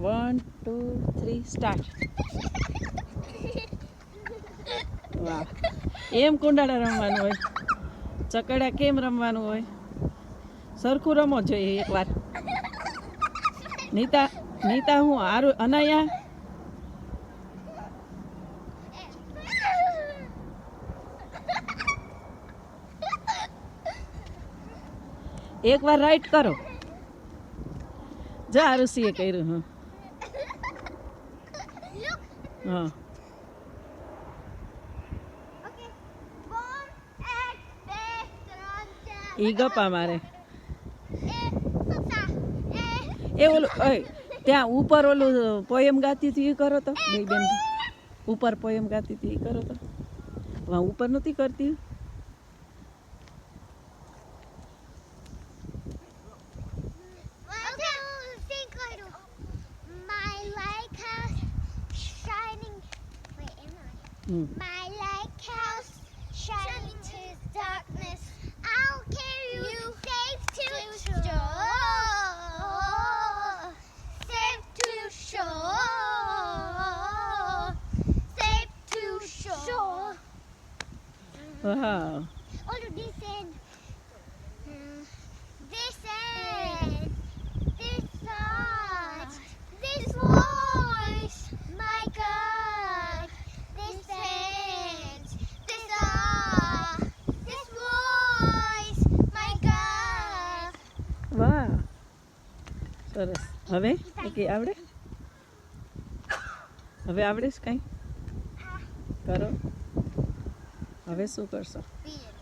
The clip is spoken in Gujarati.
1 2 3 સ્ટાર્ટ. વાહ, એમ કુંડાળા રમવાનું હોય, ચકડા કેમ રમવાનું હોય, સરખું રમો જોઈએ એકવાર. નીતા નીતા હું આરું અનાયા એકવાર રાઈટ કરો. જા ઋષિએ કર્યું. હા હા ઈ ગપ્પા મારે. એ ઓલું ત્યાં ઉપર ઓલું પોયમ ગાતી હતી એ કરો તો. બે બેન ઉપર પોયમ ગાતી હતી એ કરો તો. વાં ઉપર નથી કરતી. My lighthouse shining to darkness. I'll carry you safe to shore. Safe to shore. Safe to shore. વાહ, Oh, this end. This end. This side. This voice. My God. This hand. This this voice. My God. વાહ, સરસ. હવે કે આવડે? હવે આવડે છે કાંઈ? કરો. હવે શું કરશો? Beer.